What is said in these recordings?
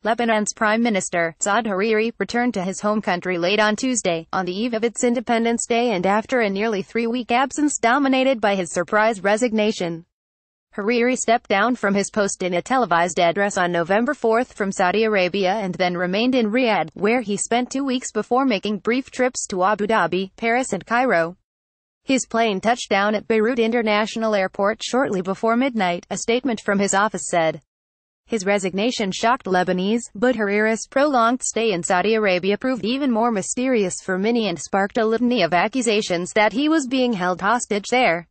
Lebanon's Prime Minister, Saad Hariri, returned to his home country late on Tuesday, on the eve of its Independence Day and after a nearly three-week absence dominated by his surprise resignation. Hariri stepped down from his post in a televised address on November 4 from Saudi Arabia and then remained in Riyadh, where he spent 2 weeks before making brief trips to Abu Dhabi, Paris and Cairo. His plane touched down at Beirut International Airport shortly before midnight, a statement from his office said. His resignation shocked Lebanese, but Hariri's prolonged stay in Saudi Arabia proved even more mysterious for many and sparked a litany of accusations that he was being held hostage there.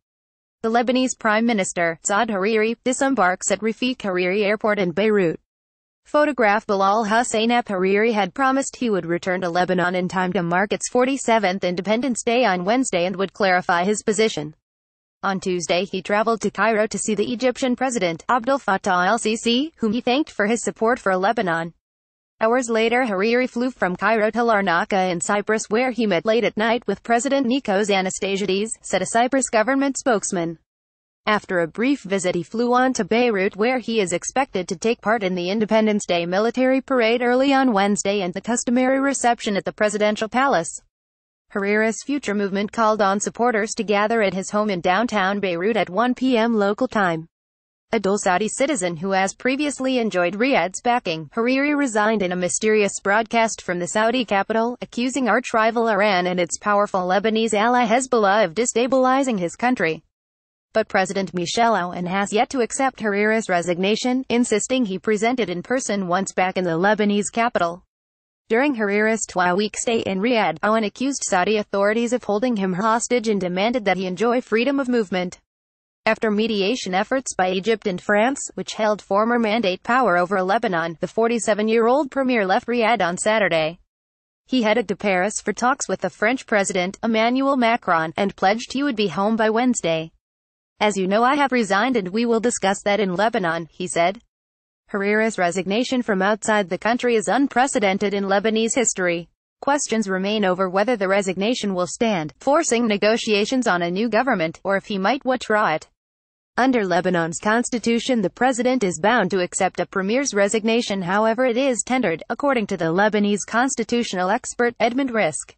The Lebanese Prime Minister, Saad Hariri, disembarks at Rafik Hariri Airport in Beirut. Photograph Bilal Hussein Hariri had promised he would return to Lebanon in time to mark its 47th Independence Day on Wednesday and would clarify his position. On Tuesday he traveled to Cairo to see the Egyptian President, Abdel Fattah el-Sisi, whom he thanked for his support for Lebanon. Hours later Hariri flew from Cairo to Larnaca in Cyprus where he met late at night with President Nikos Anastasiades, said a Cyprus government spokesman. After a brief visit he flew on to Beirut where he is expected to take part in the Independence Day military parade early on Wednesday and the customary reception at the presidential palace. Hariri's future movement called on supporters to gather at his home in downtown Beirut at 1 p.m. local time. A dual Saudi citizen who has previously enjoyed Riyadh's backing, Hariri resigned in a mysterious broadcast from the Saudi capital, accusing arch-rival Iran and its powerful Lebanese ally Hezbollah of destabilizing his country. But President Michel Aoun has yet to accept Hariri's resignation, insisting he presented in person once back in the Lebanese capital. During Hariri's 2-week stay in Riyadh, Aoun accused Saudi authorities of holding him hostage and demanded that he enjoy freedom of movement. After mediation efforts by Egypt and France, which held former mandate power over Lebanon, the 47-year-old premier left Riyadh on Saturday. He headed to Paris for talks with the French President, Emmanuel Macron, and pledged he would be home by Wednesday. "As you know, I have resigned and we will discuss that in Lebanon," he said. Hariri's resignation from outside the country is unprecedented in Lebanese history. Questions remain over whether the resignation will stand, forcing negotiations on a new government, or if he might withdraw it. Under Lebanon's constitution, the president is bound to accept a premier's resignation however it is tendered, according to the Lebanese constitutional expert, Edmund Risk.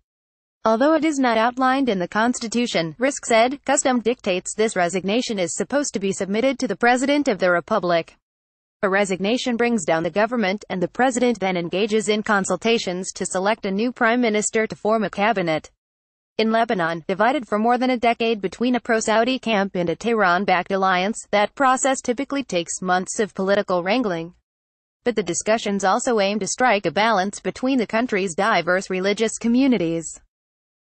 Although it is not outlined in the constitution, Risk said, custom dictates this resignation is supposed to be submitted to the President of the Republic. A resignation brings down the government, and the president then engages in consultations to select a new prime minister to form a cabinet. In Lebanon, divided for more than a decade between a pro-Saudi camp and a Tehran-backed alliance, that process typically takes months of political wrangling. But the discussions also aim to strike a balance between the country's diverse religious communities.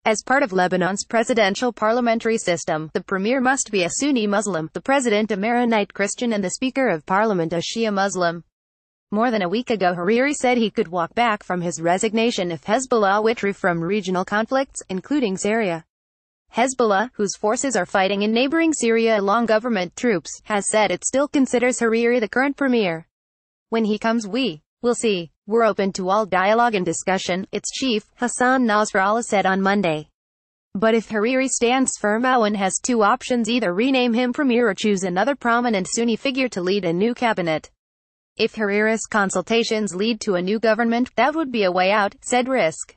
As part of Lebanon's presidential parliamentary system, the premier must be a Sunni Muslim, the president a Maronite Christian and the Speaker of Parliament a Shia Muslim. More than a week ago Hariri said he could walk back from his resignation if Hezbollah withdrew from regional conflicts, including Syria. Hezbollah, whose forces are fighting in neighboring Syria along government troops, has said it still considers Hariri the current premier. "When he comes we'll see. We're open to all dialogue and discussion," its chief, Hassan Nasrallah, said on Monday. But if Hariri stands firm, Aoun has two options: either rename him premier or choose another prominent Sunni figure to lead a new cabinet. If Hariri's consultations lead to a new government, that would be a way out, said Risk.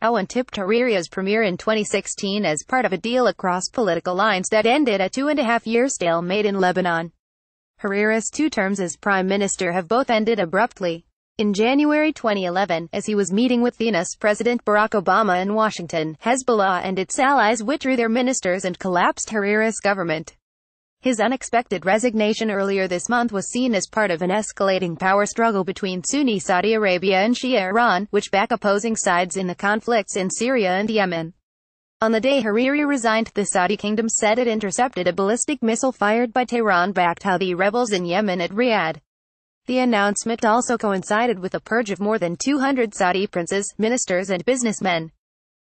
Aoun tipped Hariri as premier in 2016 as part of a deal across political lines that ended a 2.5-year stalemate in Lebanon. Hariri's 2 terms as prime minister have both ended abruptly. In January 2011, as he was meeting with US President Barack Obama in Washington, Hezbollah and its allies withdrew their ministers and collapsed Hariri's government. His unexpected resignation earlier this month was seen as part of an escalating power struggle between Sunni Saudi Arabia and Shia Iran, which back opposing sides in the conflicts in Syria and Yemen. On the day Hariri resigned, the Saudi kingdom said it intercepted a ballistic missile fired by Tehran-backed Houthi rebels in Yemen at Riyadh. The announcement also coincided with a purge of more than 200 Saudi princes, ministers and businessmen.